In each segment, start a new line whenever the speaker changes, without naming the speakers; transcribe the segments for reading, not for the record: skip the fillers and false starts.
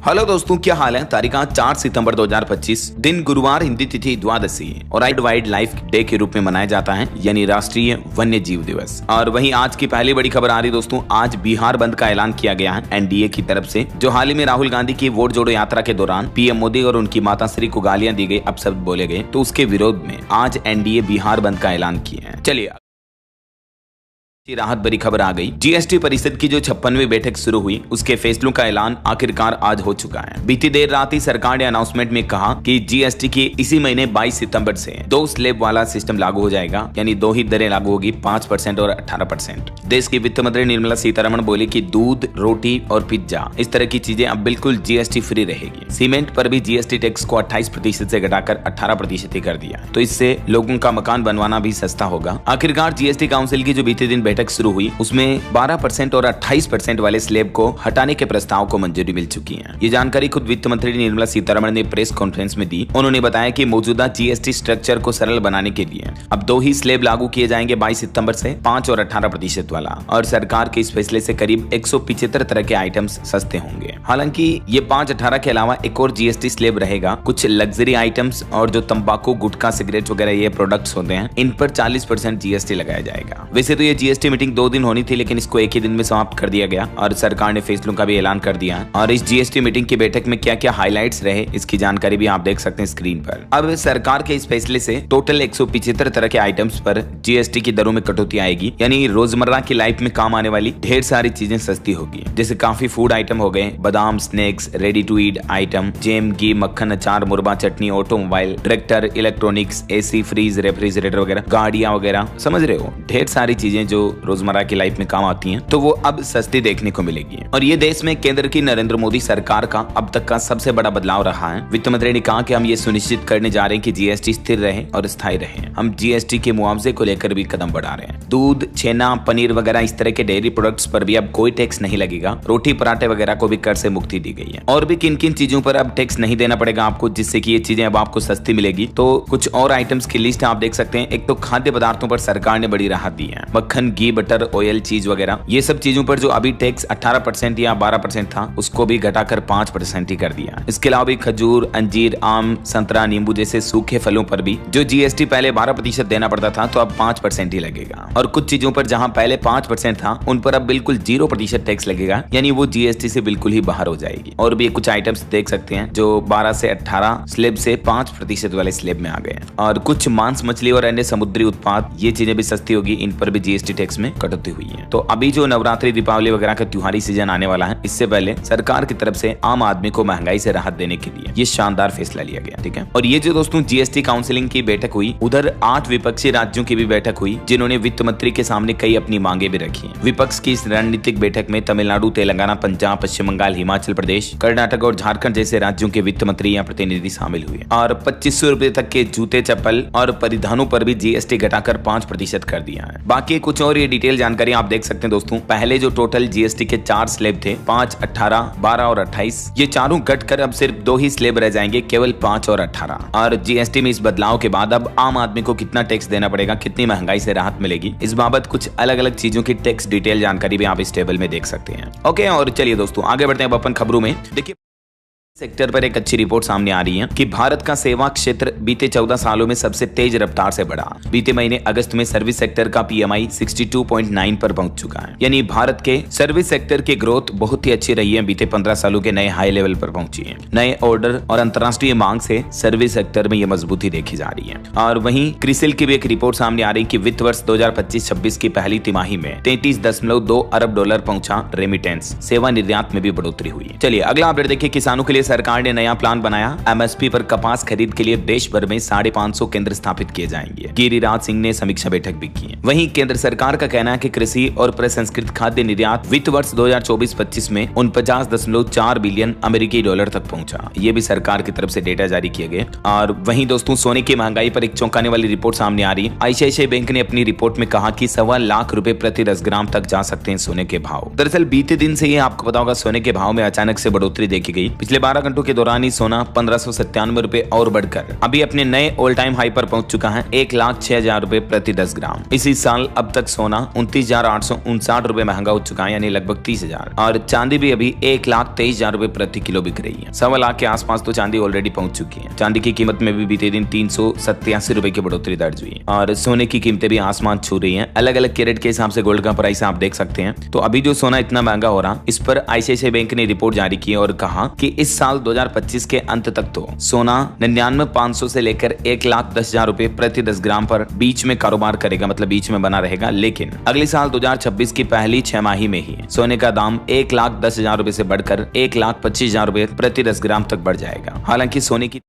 Hello दोस्तों, क्या हाल है। तारीख 4 सितंबर 2025, दिन गुरुवार, हिंदी तिथि द्वादशी और वाइल्ड लाइफ डे के रूप में मनाया जाता है, यानी राष्ट्रीय वन्य जीव दिवस। और वहीं आज की पहली बड़ी खबर आ रही दोस्तों, आज बिहार बंद का ऐलान किया गया है एनडीए की तरफ से, जो हाल ही में राहुल गांधी की वोट जोड़ो यात्रा के दौरान पीएम मोदी और उनकी माताश्री को गालियां दी गई, अपशब्द बोले गए, तो उसके विरोध में आज एनडीए बिहार बंद का ऐलान किया है। चलिए राहत भरी खबर आ गई। जीएसटी परिषद की जो 56वीं बैठक शुरू हुई, उसके फैसलों का ऐलान आखिरकार आज हो चुका है। बीती देर रात ही सरकार ने अनाउंसमेंट में कहा कि जीएसटी की इसी महीने 22 सितंबर से 2 स्लैब वाला सिस्टम लागू हो जाएगा, यानी 2 ही दरें लागू होगी, 5% और 18%। देश की वित्त मंत्री निर्मला सीतारमण बोली कि दूध, रोटी और पिज्जा, इस तरह की चीजें अब बिल्कुल जीएसटी फ्री रहेगी। सीमेंट पर भी जीएसटी टैक्स को 28% से घटाकर 18% ही कर दिया, तो इससे लोगों का मकान बनवाना भी सस्ता होगा। आखिरकार जीएसटी काउंसिल की जो बीते दिन बैठक शुरू हुई, उसमें 12% और 28% वाले स्लैब को हटाने के प्रस्ताव को मंजूरी मिल चुकी है। ये जानकारी खुद वित्त मंत्री निर्मला सीतारमण ने प्रेस कॉन्फ्रेंस में दी। उन्होंने बताया कि मौजूदा जीएसटी स्ट्रक्चर को सरल बनाने के लिए अब 2 ही स्लैब लागू किए जाएंगे 22 सितंबर से, 5 और 18% वाला। और सरकार के इस फैसले से करीब 175 तरह के आइटम्स सस्ते होंगे। हालांकि ये 5-18 के अलावा एक और जीएसटी स्लैब रहेगा। कुछ लग्जरी आइटम्स और जो तंबाकू, गुटखा, सिगरेट वगैरह ये प्रोडक्ट्स होते हैं, इन पर 40% जीएसटी लगाया जाएगा। वैसे तो ये जीएसटी मीटिंग 2 दिन होनी थी, लेकिन इसको एक ही दिन में समाप्त कर दिया गया और सरकार ने फैसलों का भी ऐलान कर दिया है। और इस जीएसटी मीटिंग की बैठक में क्या क्या हाइलाइट्स रहे, इसकी जानकारी भी आप देख सकते हैं स्क्रीन पर। अब सरकार के इस फैसले से टोटल 175 तरह के आइटम्स पर जीएसटी की दरों में कटौती आएगी, यानी रोजमर्रा की लाइफ में काम आने वाली ढेर सारी चीजें सस्ती होगी। जैसे काफी फूड आइटम हो गए, बादाम, snacks, ready to eat item, jam, घी, मक्खन, अचार, मुरबा, चटनी, automobile, tractor, electronics, AC, fridge, refrigerator वगैरह, गाड़ियां वगैरह, समझ रहे हो, ढेर सारी चीजें जो रोजमर्रा की लाइफ में काम आती हैं, तो वो अब सस्ती देखने को मिलेगी। और ये देश में केंद्र की नरेंद्र मोदी सरकार का अब तक का सबसे बड़ा बदलाव रहा है। वित्त मंत्री ने कहा कि हम ये सुनिश्चित करने जा रहे हैं कि जीएसटी स्थिर रहे और स्थायी रहे। हम जीएसटी के मुआवजे को लेकर भी कदम बढ़ा रहे हैं। दूध, छेना, पनीर वगैरह इस तरह के डेयरी प्रोडक्ट्स पर भी अब कोई टैक्स नहीं लगेगा। रोटी, पराठे वगैरह को भी कर से मुक्ति दी गई है। और भी किन किन चीजों पर अब टैक्स नहीं देना पड़ेगा आपको, जिससे कि ये चीजें अब आपको सस्ती मिलेगी, तो कुछ और आइटम्स की लिस्ट आप देख सकते हैं। एक तो खाद्य पदार्थों पर सरकार ने बड़ी राहत दी है। मक्खन, घी, बटर, ऑयल, चीज वगैरह, ये सब चीजों पर जो अभी टैक्स 18% या 12% था, उसको भी घटाकर 5% ही कर दिया। इसके अलावा भी खजूर, अंजीर, आम, संतरा, नींबू जैसे सूखे फलों पर भी जो जीएसटी पहले 12% देना पड़ता था, तो अब 5% ही लगेगा। और कुछ चीजों पर जहां पहले 5% था, उन पर अब बिल्कुल 0% टैक्स लगेगा, यानी वो जीएसटी से बिल्कुल ही बाहर हो जाएगी। और भी कुछ आइटम्स देख सकते हैं जो 12 से 18 स्लैब से 5% वाले स्लैब में आ गए। और कुछ मांस, मछली और अन्य समुद्री उत्पाद, ये चीजें भी सस्ती होगी, इन पर भी जीएसटी टैक्स में कटौती हुई है। तो अभी जो नवरात्रि, दीपावली वगैरह का त्योहारी सीजन आने वाला है, इससे पहले सरकार की तरफ से आम आदमी को महंगाई से राहत देने के लिए ये शानदार फैसला लिया गया। ठीक है। और ये जो दोस्तों जीएसटी काउंसिलिंग की बैठक हुई, उधर 8 विपक्षी राज्यों की भी बैठक हुई, जिन्होंने वित्त मंत्री के सामने कई अपनी मांगे भी रखी हैं। विपक्ष की इस रणनीतिक बैठक में तमिलनाडु, तेलंगाना, पंजाब, पश्चिम बंगाल, हिमाचल प्रदेश, कर्नाटक और झारखंड जैसे राज्यों के वित्त मंत्री या प्रतिनिधि शामिल हुए। और 2500 रुपए तक के जूते, चप्पल और परिधानों पर भी जीएसटी घटाकर 5% कर दिया है। बाकी कुछ और ये डिटेल जानकारी आप देख सकते हैं दोस्तों। पहले जो टोटल जीएसटी के 4 स्लैब थे, 5, 18, 12 और 28, ये चारों घटकर अब सिर्फ 2 ही स्लैब रह जाएंगे, केवल 5 और 18। और जीएसटी में इस बदलाव के बाद अब आम आदमी को कितना टैक्स देना पड़ेगा, कितनी महंगाई से राहत मिलेगी, इस बाबत कुछ अलग अलग चीजों की टैक्स डिटेल जानकारी भी आप इस टेबल में देख सकते हैं। ओके, और चलिए दोस्तों आगे बढ़ते हैं अब अपन खबरों में। देखिए सेक्टर पर एक अच्छी रिपोर्ट सामने आ रही है कि भारत का सेवा क्षेत्र बीते 14 सालों में सबसे तेज रफ्तार से बढ़ा। बीते महीने अगस्त में सर्विस सेक्टर का पीएमआई 62.9 पर पहुंच चुका है, यानी भारत के सर्विस सेक्टर की ग्रोथ बहुत ही अच्छी रही है। बीते 15 सालों के नए हाई लेवल पर पहुंची है। नए ऑर्डर और अंतर्राष्ट्रीय मांग से सर्विस सेक्टर में यह मजबूती देखी जा रही है। और वहीं क्रिसिल की भी एक रिपोर्ट सामने आ रही है कि वित्त वर्ष 2025-26 की पहली तिमाही में $33.2 अरब पहुंचा रेमिटेंस। सेवा निर्यात में भी बढ़ोतरी हुई। चलिए अगला अपडेट देखिए। किसानों के लिए सरकार ने नया प्लान बनाया। एमएसपी पर कपास खरीद के लिए देश भर में 550 केंद्र स्थापित किए जाएंगे। गिरिराज सिंह ने समीक्षा बैठक भी की है। वहीं केंद्र सरकार का कहना है कि कृषि और प्रसंस्कृत खाद्य निर्यात वित्त वर्ष 2024-25 में 49.4 बिलियन अमेरिकी डॉलर तक पहुंचा। ये भी सरकार की तरफ से डेटा जारी किए गए। और वहीं दोस्तों सोने की महंगाई पर एक चौंकाने वाली रिपोर्ट सामने आ रही है। आईसीआईसीआई बैंक ने अपनी रिपोर्ट में कहा कि 1.25 लाख रुपए प्रति 10 ग्राम तक जा सकते हैं सोने के भाव। दरअसल बीते दिन से ये आपको पता होगा सोने के भाव में अचानक से बढ़ोतरी देखी गई। पिछले बार 18 घंटों के दौरान ही सोना 1597 रुपए और बढ़कर अभी अपने नए ऑल टाइम हाई पर पहुंच चुका है 1,06,000 रुपए प्रति 10 ग्राम। इसी साल अब तक सोना 29,859 रुपए महंगा हो चुका है, यानी लगभग 30,000। और चांदी भी अभी 1,23,000 रुपए प्रति किलो बिक रही है। 1.25 लाख के आसपास तो चांदी ऑलरेडी पहुंच चुकी है। चांदी की कीमत में भी बीते दिन 387 रुपए की बढ़ोतरी दर्ज हुई है और सोने की कीमतें भी आसमान छू रही हैं। अलग अलग कैरेट के हिसाब से गोल्ड का प्राइस आप देख सकते हैं। तो अभी जो सोना इतना महंगा हो रहा, इस पर आईसीआईसीआई बैंक ने रिपोर्ट जारी की और कहा कि इस साल 2025 के अंत तक तो सोना 99,500 से लेकर 1,10,000 रुपए प्रति 10 ग्राम पर बीच में कारोबार करेगा, मतलब बीच में बना रहेगा। लेकिन अगले साल 2026 की पहली 6 माही में ही सोने का दाम 1,10,000 रुपए से बढ़कर 1,25,000 रुपए प्रति 10 ग्राम तक बढ़ जाएगा। हालांकि सोने की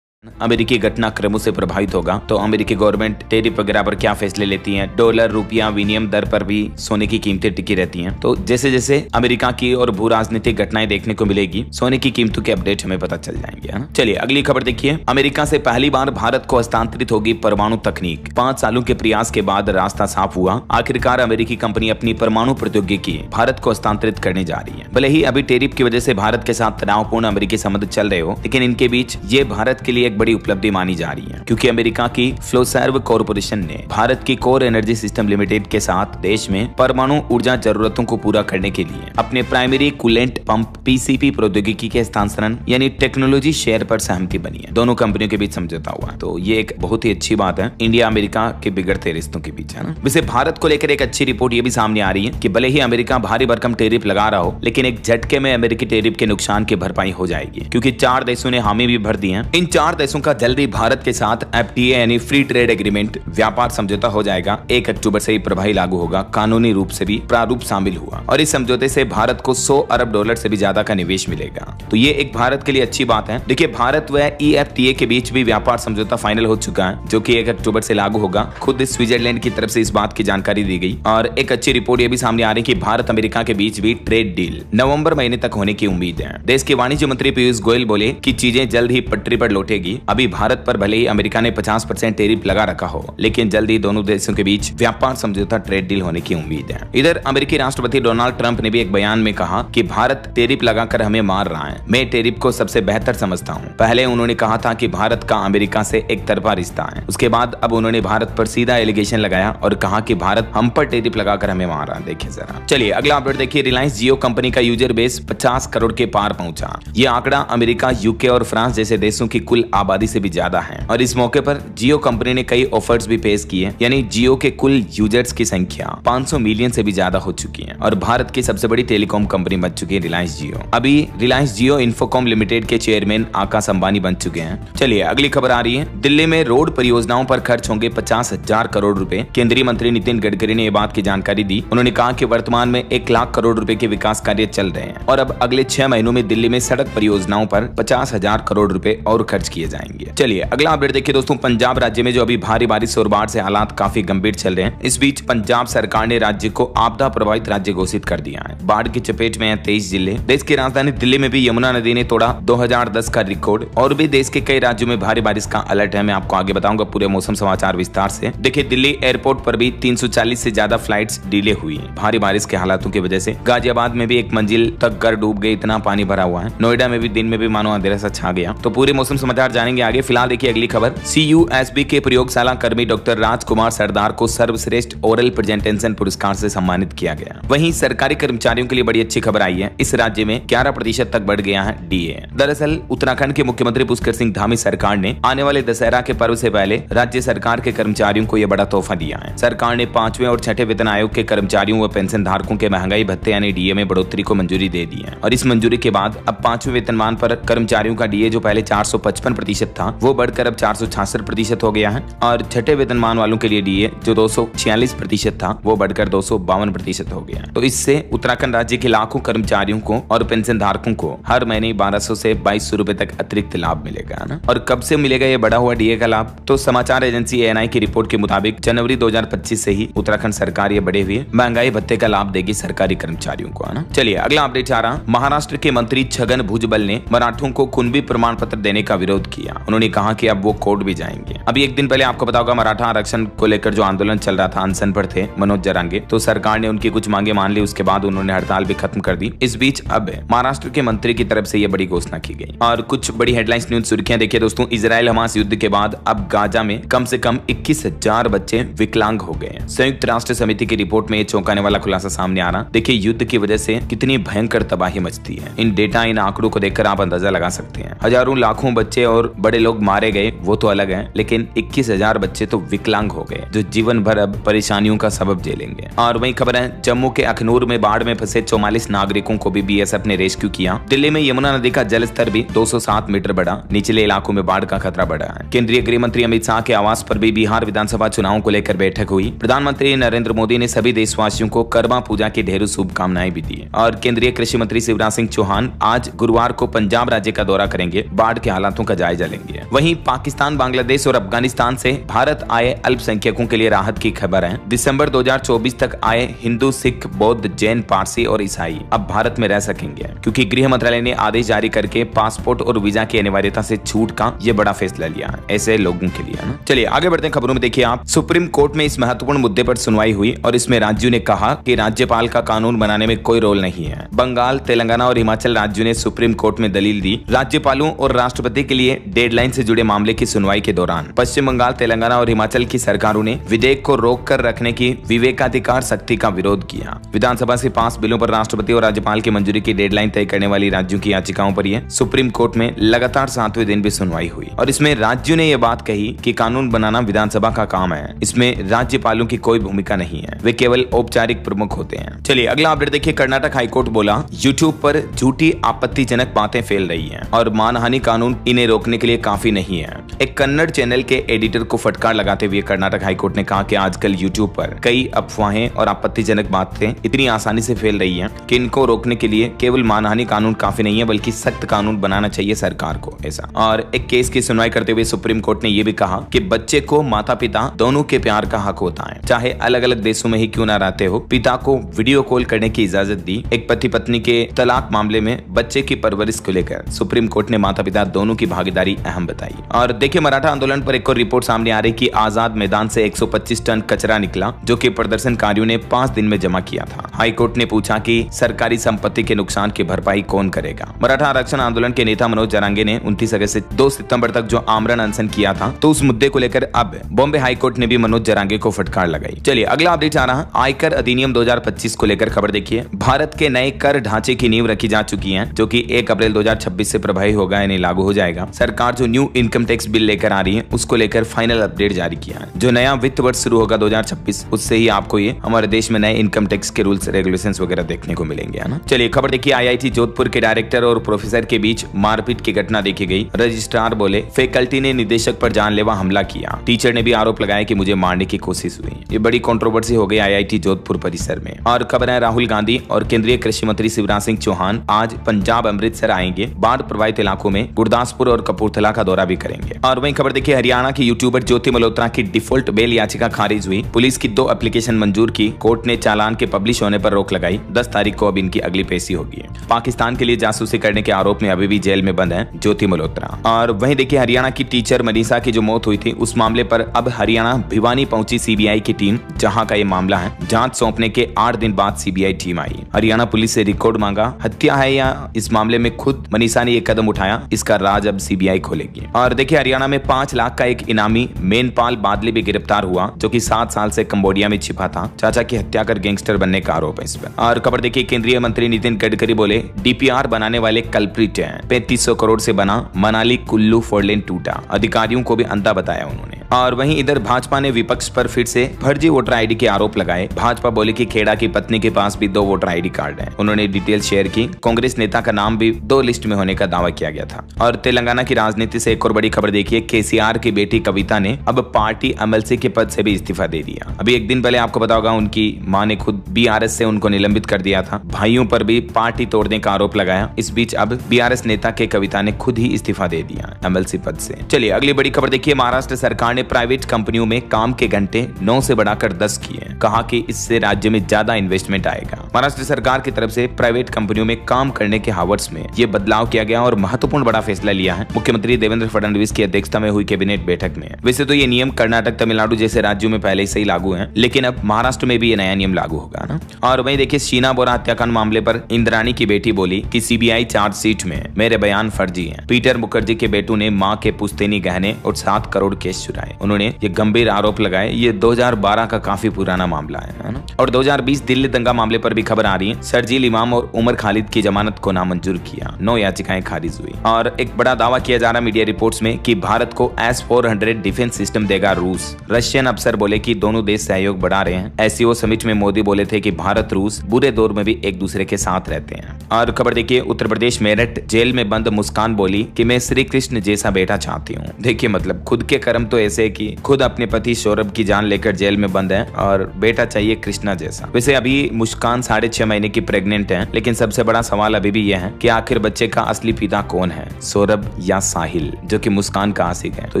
अमेरिकी घटनाक्रमों से प्रभावित होगा, तो अमेरिकी गवर्नमेंट टैरिफ वगैरह पर क्या फैसले लेती है, डॉलर रुपया विनिमय दर पर भी सोने की कीमतें टिकी रहती हैं। तो जैसे जैसे अमेरिका की और भू राजनीतिक घटनाएं देखने को मिलेगी, सोने की कीमतों के अपडेट हमें पता चल जाएंगे, है ना। चलिए अगली खबर देखिए। अमेरिका से पहली बार भारत को हस्तांतरित होगी परमाणु तकनीक। 5 सालों के प्रयास के बाद रास्ता साफ हुआ। आखिरकार अमेरिकी कंपनी अपनी परमाणु प्रौद्योगिकी भारत को हस्तांतरित करने जा रही है। भले ही अभी टैरिफ की वजह से भारत के साथ तनावपूर्ण अमेरिकी संबंध चल रहे हो, लेकिन इनके बीच ये भारत के लिए बड़ी उपलब्धि मानी जा रही है, क्योंकि अमेरिका की फ्लोसर्व कॉर्पोरेशन ने भारत की कोर एनर्जी सिस्टम लिमिटेड के साथ देश में परमाणु ऊर्जा जरूरतों को पूरा करने के लिए अपने प्राइमरी कूलेंट पंप पीसीपी प्रौद्योगिकी के हस्तांतरण यानी टेक्नोलॉजी शेयर पर सहमति बनी है। दोनों कंपनियों के बीच समझौता हुआ, तो ये एक बहुत ही अच्छी बात है इंडिया अमेरिका के बिगड़ते रिश्तों के बीच, है ना। वैसे भारत को लेकर एक अच्छी रिपोर्ट ये भी सामने आ रही है कि भले ही अमेरिका भारी भरकम टैरिफ लगा रहा हो, लेकिन एक झटके में अमेरिकी टैरिफ के नुकसान की भरपाई हो जाएगी, क्योंकि 4 देशों ने हामी भी भर दी है। इन 4 देशों का जल्दी भारत के साथ एफटीए यानी फ्री ट्रेड एग्रीमेंट व्यापार समझौता हो जाएगा। 1 अक्टूबर से ही प्रभावी लागू होगा। कानूनी रूप से भी प्रारूप शामिल हुआ और इस समझौते से भारत को $100 अरब से भी ज्यादा का निवेश मिलेगा। तो ये एक भारत के लिए अच्छी बात है। देखिए भारत व ईएफटीए के बीच भी व्यापार समझौता फाइनल हो चुका है, जो कि 1 अक्टूबर से लागू होगा। खुद स्विट्जरलैंड की तरफ से इस बात की जानकारी दी गई और एक अच्छी रिपोर्ट ये भी सामने आ रही है कि भारत अमेरिका के बीच भी ट्रेड डील नवंबर महीने तक होने की उम्मीद है। देश के वाणिज्य मंत्री पीयूष गोयल बोले कि चीजें जल्द ही पटरी पर लौटेगी। अभी भारत पर भले ही अमेरिका ने 50% टैरिफ लगा रखा हो, लेकिन जल्दी दोनों देशों के बीच व्यापार समझौता ट्रेड डील होने की उम्मीद है। इधर अमेरिकी राष्ट्रपति डोनाल्ड ट्रंप ने भी एक बयान में कहा कि भारत टैरिफ लगाकर हमें मार रहा है। मैं टैरिफ को सबसे बेहतर समझता हूं। पहले उन्होंने कहा था कि भारत का अमेरिका से एक तरफा रिश्ता है, उसके बाद अब उन्होंने भारत पर सीधा एलिगेशन लगाया और कहा कि भारत हम पर टैरिफ लगाकर हमें मार रहा है। देखिए जरा, चलिए अगला अपडेट देखिए। रिलायंस जियो कंपनी का यूजर बेस 50 करोड़ के पार पहुंचा। यह आंकड़ा अमेरिका, यूके और फ्रांस जैसे देशों की कुल आबादी से भी ज्यादा है और इस मौके पर जियो कंपनी ने कई ऑफर्स भी पेश किए, यानी जियो के कुल यूजर्स की संख्या 500 मिलियन से भी ज्यादा हो चुकी है और भारत की सबसे बड़ी टेलीकॉम कंपनी बन चुकी है रिलायंस जियो। अभी रिलायंस जियो इन्फोकॉम लिमिटेड के चेयरमैन आकाश अंबानी बन चुके हैं। चलिए अगली खबर आ रही है। दिल्ली में रोड परियोजनाओं पर खर्च होंगे 50,000 करोड़ रुपए। केंद्रीय मंत्री नितिन गडकरी ने यह बात की जानकारी दी। उन्होंने कहा कि वर्तमान में 1 लाख करोड़ रुपए के विकास कार्य चल रहे हैं और अब अगले 6 महीनों में दिल्ली में सड़क परियोजनाओं पर 50,000 करोड़ रुपए और खर्च किए जाएंगे। चलिए अगला अपडेट देखिए दोस्तों। पंजाब राज्य में जो अभी भारी बारिश और बाढ़ से हालात काफी गंभीर चल रहे हैं। इस बीच पंजाब सरकार ने राज्य को आपदा प्रभावित राज्य घोषित कर दिया है। बाढ़ की चपेट में हैं 23 जिले। देश की राजधानी दिल्ली में भी यमुना नदी ने तोड़ा 2010 का रिकॉर्ड और भी देश के कई राज्यों में भारी बारिश का अलर्ट है। मैं आपको आगे बताऊंगा पूरे मौसम समाचार विस्तार से। देखिए दिल्ली एयरपोर्ट पर भी 340 से ज्यादा फ्लाइट्स डिले हुई है भारी बारिश के हालातों की वजह से। गाजियाबाद में भी 1 मंजिल तक घर डूब गई, इतना पानी भरा हुआ है। नोएडा में भी दिन में भी मानो अंधेरा सा छा गया। तो पूरे मौसम समाचार जानेंगे आगे। फिलहाल देखिए अगली खबर। CUSB के प्रयोगशाला कर्मी डॉक्टर राजकुमार सरदार को सर्वश्रेष्ठ ओरल प्रेजेंटेशन पुरस्कार से सम्मानित किया गया। वहीं सरकारी कर्मचारियों के लिए बड़ी अच्छी खबर आई है। इस राज्य में 11% तक बढ़ गया है DA। दरअसल उत्तराखंड के मुख्यमंत्री पुष्कर सिंह धामी सरकार ने आने वाले दशहरा के पर्व से पहले राज्य सरकार के कर्मचारियों को यह बड़ा तोहफा दिया है। सरकार ने 5वें और 6ठे वेतन आयोग के कर्मचारियों व पेंशन धारकों के महंगाई भत्ते यानी DA में बढ़ोतरी को मंजूरी दे दी है और इस मंजूरी के बाद अब 5वें वेतनमान पर कर्मचारियों का DA जो पहले 455% था वो बढ़कर अब 466% हो गया है और 6ठे वेतनमान वालों के लिए DA जो 246% था वो बढ़कर 252% हो गया। तो इससे उत्तराखंड राज्य के लाखों कर्मचारियों को और पेंशन धारकों को हर महीने 1200 से 2200 रुपए तक अतिरिक्त लाभ मिलेगा ना। और कब से मिलेगा ये बढ़ा हुआ DA का लाभ? तो समाचार एजेंसी ANI की रिपोर्ट के मुताबिक जनवरी 2025 से ही उत्तराखंड सरकार ये बढ़े हुए महंगाई भत्ते का लाभ देगी सरकारी कर्मचारियों को, है ना। चलिए अगला अपडेट आ रहा। महाराष्ट्र के मंत्री छगन भुजबल ने मराठों को कुणबी प्रमाण पत्र देने का विरोध किया। उन्होंने कहा कि अब वो कोर्ट भी जाएंगे। अभी एक दिन पहले आपको पता होगा मराठा आरक्षण को लेकर जो आंदोलन चल रहा था, अनशन पर थे मनोज जरांगे, तो सरकार ने उनकी कुछ मांगे मान ली। उसके बाद उन्होंने हड़ताल भी खत्म कर दी। इस बीच अब महाराष्ट्र के मंत्री की तरफ से यह बड़ी घोषणा की गई। और कुछ बड़ी हेडलाइंस न्यूज सुर्खियां देखिए दोस्तों। इजराइल हमास युद्ध के बाद अब गाजा में कम से कम 21,000 बच्चे विकलांग हो गए। संयुक्त राष्ट्र समिति की रिपोर्ट में चौंकाने वाला खुलासा सामने आ रहा। देखिए युद्ध की वजह से कितनी भयंकर तबाही मचती है। इन डेटा, इन आंकड़ों को देखकर आप अंदाजा लगा सकते हैं। हजारों लाखों बच्चे और बड़े लोग मारे गए वो तो अलग है, लेकिन 21,000 बच्चे तो विकलांग हो गए जो जीवन भर अब परेशानियों का सबब झेलेंगे। और वही खबर है जम्मू के अखनूर में बाढ़ में फंसे 44 नागरिकों को भी बीएसएफ ने रेस्क्यू किया। दिल्ली में यमुना नदी का जलस्तर भी 207 मीटर बढ़ा। निचले इलाकों में बाढ़ का खतरा बढ़ा है। केंद्रीय गृह मंत्री अमित शाह के आवास पर भी बिहार विधानसभा चुनावों को लेकर बैठक हुई। प्रधानमंत्री नरेंद्र मोदी ने सभी देशवासियों को कर्मा पूजा की ढेरों शुभकामनाएं भी दी। और केंद्रीय कृषि मंत्री शिवराज सिंह चौहान आज गुरुवार को पंजाब राज्य का दौरा करेंगे, बाढ़ के हालातों का जायजा लेंगे। वहीं पाकिस्तान, बांग्लादेश और अफगानिस्तान से भारत आए अल्पसंख्यकों के लिए राहत की खबर है। दिसंबर 2024 तक आए हिंदू, सिख, बौद्ध, जैन, पारसी और ईसाई अब भारत में रह सकेंगे, क्योंकि गृह मंत्रालय ने आदेश जारी करके पासपोर्ट और वीजा की अनिवार्यता से छूट का ये बड़ा फैसला लिया है ऐसे लोगों के लिए ना। चलिए आगे बढ़ते हैं खबरों में। देखिए आप, सुप्रीम कोर्ट में इस महत्वपूर्ण मुद्दे पर सुनवाई हुई और इसमें राज्यों ने कहा कि राज्यपाल का कानून बनाने में कोई रोल नहीं है। बंगाल, तेलंगाना और हिमाचल राज्यों ने सुप्रीम कोर्ट में दलील दी। राज्यपालों और राष्ट्रपति के लिए डेडलाइन से जुड़े मामले की सुनवाई के दौरान पश्चिम बंगाल, तेलंगाना और हिमाचल की सरकारों ने विधेयक को रोक कर रखने की विवेकाधिकार शक्ति का विरोध किया। विधानसभा से पास बिलों पर राष्ट्रपति और राज्यपाल की मंजूरी की डेडलाइन तय करने वाली राज्यों की याचिकाओं पर यह सुप्रीम कोर्ट में लगातार 7वें दिन भी सुनवाई हुई। और इसमें राज्यों ने यह बात कही कि कानून बनाना विधानसभा का काम है, इसमें राज्यपालों की कोई भूमिका नहीं है, वे केवल औपचारिक प्रमुख होते हैं। चलिए अगला अपडेट देखिए। कर्नाटक हाईकोर्ट बोला यूट्यूब पर झूठी आपत्तिजनक बातें फैल रही हैं और मानहानि कानून इन्हें रोकने के लिए काफी नहीं है। एक कन्नड़ चैनल के एडिटर को फटकार लगाते हुए कर्नाटक हाईकोर्ट ने कहा कि आजकल यूट्यूब पर कई अफवाहें और आपत्तिजनक बातें इतनी आसानी से फैल रही हैं कि इनको रोकने के लिए केवल मानहानि कानून काफी नहीं है, बल्कि सख्त कानून बनाना चाहिए सरकार को ऐसा। और एक केस की सुनवाई करते हुए सुप्रीम कोर्ट ने यह भी कहा कि बच्चे को माता पिता दोनों के प्यार का हक होता है, चाहे अलग अलग देशों में ही क्यों ना रहते हो। पिता को वीडियो कॉल करने की इजाजत दी। एक पति पत्नी के तलाक मामले में बच्चे की परवरिश को लेकर सुप्रीम कोर्ट ने माता पिता दोनों की भागीदारी अहम बताई। और देखिए मराठा आंदोलन पर एक और रिपोर्ट सामने आ रही कि आजाद मैदान से 125 टन कचरा निकला, जो कि प्रदर्शनकारियों ने 5 दिन में जमा किया था। हाईकोर्ट ने पूछा कि सरकारी संपत्ति के नुकसान की भरपाई कौन करेगा। मराठा आरक्षण आंदोलन के नेता मनोज जरांगे ने 29 अगस्त से 2 सितंबर तक जो आमरण अनशन किया था, तो उस मुद्दे को लेकर अब बॉम्बे हाईकोर्ट ने भी मनोज जरांगे को फटकार लगाई। चलिए अगला अपडेट आ रहा। आयकर अधिनियम 2025 को लेकर खबर देखिए। भारत के नए कर ढांचे की नींव रखी जा चुकी है, जो कि 1 अप्रैल 2026 से प्रभावी होगा, यानी लागू हो जाएगा। सरकार जो न्यू इनकम टैक्स बिल लेकर आ रही है उसको लेकर फाइनल अपडेट जारी किया है। जो नया वित्त वर्ष शुरू होगा 2026, उससे ही आपको ये हमारे देश में नए इनकम टैक्स के रूल्स रेगुलेशंस वगैरह देखने को मिलेंगे, है ना। चलिए खबर देखिए। आईआईटी जोधपुर के डायरेक्टर और प्रोफेसर के बीच मारपीट की घटना देखी गई। रजिस्ट्रार बोले फैकल्टी ने निदेशक पर जानलेवा हमला किया। टीचर ने भी आरोप लगाया कि मुझे मारने की कोशिश हुई। ये बड़ी कंट्रोवर्सी हो गई आईआईटी जोधपुर परिसर में। और खबर है राहुल गांधी और केंद्रीय कृषि मंत्री शिवराज सिंह चौहान आज पंजाब अमृतसर आएंगे। बाढ़ प्रभावित इलाकों में गुरदासपुर और कपूरथला का दौरा भी करेंगे। और वहीं खबर देखिए। हरियाणा की यूट्यूबर ज्योति मल्होत्रा की डिफॉल्ट बेल याचिका खारिज हुई। पुलिस की 2 एप्लीकेशन मंजूर की। कोर्ट ने चालान के पब्लिश होने पर रोक लगाई। 10 तारीख को अब इनकी अगली पेशी होगी। पाकिस्तान के लिए जासूसी करने के आरोप में अभी भी जेल में बंद है ज्योति मल्होत्रा। और वहीं देखिए हरियाणा की टीचर मनीषा की जो मौत हुई थी, उस मामले पर अब हरियाणा भिवानी पहुंची सीबीआई की टीम, जहां का ये मामला है। जांच सौंपने के 8 दिन बाद सीबीआई टीम आई। हरियाणा पुलिस से रिकॉर्ड मांगा। हत्या है या इस मामले में खुद मनीषा ने एक कदम उठाया, इसका राज अब सीबीआई खोलेगी। और देखिए हरियाणा में 5 लाख का एक इनामी मेनपाल बादली भी गिरफ्तार हुआ, जो कि 7 साल से कंबोडिया में छिपा था। चाचा की हत्या कर गैंगस्टर बनने का आरोप है इस पर। और खबर देखिए। केंद्रीय मंत्री नितिन गडकरी बोले डीपीआर बनाने वाले कल्प्रिट हैं। 3500 करोड़ से बना मनाली कुल्लू फोरलेन टूटा। अधिकारियों को भी अंधा बताया उन्होंने। और वहीं इधर भाजपा ने विपक्ष पर फिर से फर्जी वोटर आईडी के आरोप लगाए। भाजपा बोले कि खेड़ा की पत्नी के पास भी 2 वोटर आईडी कार्ड हैं। उन्होंने डिटेल शेयर की। कांग्रेस नेता का नाम भी 2 लिस्ट में होने का दावा किया गया था। और तेलंगाना की राजनीति से एक और बड़ी खबर देखिए। केसीआर की बेटी कविता ने अब पार्टी एमएलसी के पद से भी इस्तीफा दे दिया। अभी एक दिन पहले आपको पता होगा उनकी मां ने खुद बीआरएस से उनको निलंबित कर दिया था। भाइयों पर भी पार्टी तोड़ने का आरोप लगाया। इस बीच अब बीआरएस नेता के कविता ने खुद ही इस्तीफा दे दिया एमएलसी पद से। चलिए अगली बड़ी खबर देखिए। महाराष्ट्र सरकार ने प्राइवेट कंपनियों में काम के घंटे 9 से बढ़ाकर 10 किए। कहा कि इससे राज्य में ज्यादा इन्वेस्टमेंट आएगा। महाराष्ट्र सरकार की तरफ से प्राइवेट कंपनियों में काम करने के हावर्स में ये बदलाव किया गया और महत्वपूर्ण बड़ा फैसला लिया है मुख्यमंत्री देवेंद्र फडणवीस की अध्यक्षता में हुई कैबिनेट बैठक में। वैसे तो ये नियम कर्नाटक, तमिलनाडु जैसे राज्यों में पहले से ही लागू है, लेकिन अब महाराष्ट्र में भी ये नया नियम लागू होगा ना। और वहीं देखिए, शीना बोरा हत्याकांड मामले पर इंद्राणी की बेटी बोली कि सीबीआई चार्जशीट में मेरे बयान फर्जी हैं। पीटर मुखर्जी के बेटू ने मां के पुश्तैनी गहने और 7 करोड़ केस चुराए। उन्होंने ये गंभीर आरोप लगाए। ये 2012 का काफी पुराना मामला है ना। और 2020 दिल्ली दंगा मामले पर भी खबर आ रही है। शर्जील इमाम और उमर खालिद की जमानत को नामंजूर किया। 9 याचिकाएं खारिज हुई। और एक बड़ा दावा किया जा रहा मीडिया रिपोर्ट्स में कि भारत को S-400 डिफेंस सिस्टम देगा रूस। रशियन अफसर बोले कि दोनों देश सहयोग बढ़ा रहे हैं। SCO समिट में मोदी बोले थे कि भारत रूस बुरे दौर में भी एक दूसरे के साथ रहते हैं। और खबर देखिए, उत्तर प्रदेश मेरठ जेल में बंद मुस्कान बोली कि मैं श्री कृष्ण जैसा बेटा चाहती हूँ। देखिए मतलब खुद के कर्म तो ऐसे कि खुद अपने पति सौरभ की जान लेकर जेल में बंद है और बेटा चाहिए कृष्णा जैसा। वैसे अभी मुस्कान 6.5 महीने की प्रेग्नेंट है, लेकिन सबसे बड़ा सवाल अभी भी यह है कि आखिर बच्चे का असली पिता कौन है, सौरभ या साहिल, जो कि मुस्कान का आशिक है। तो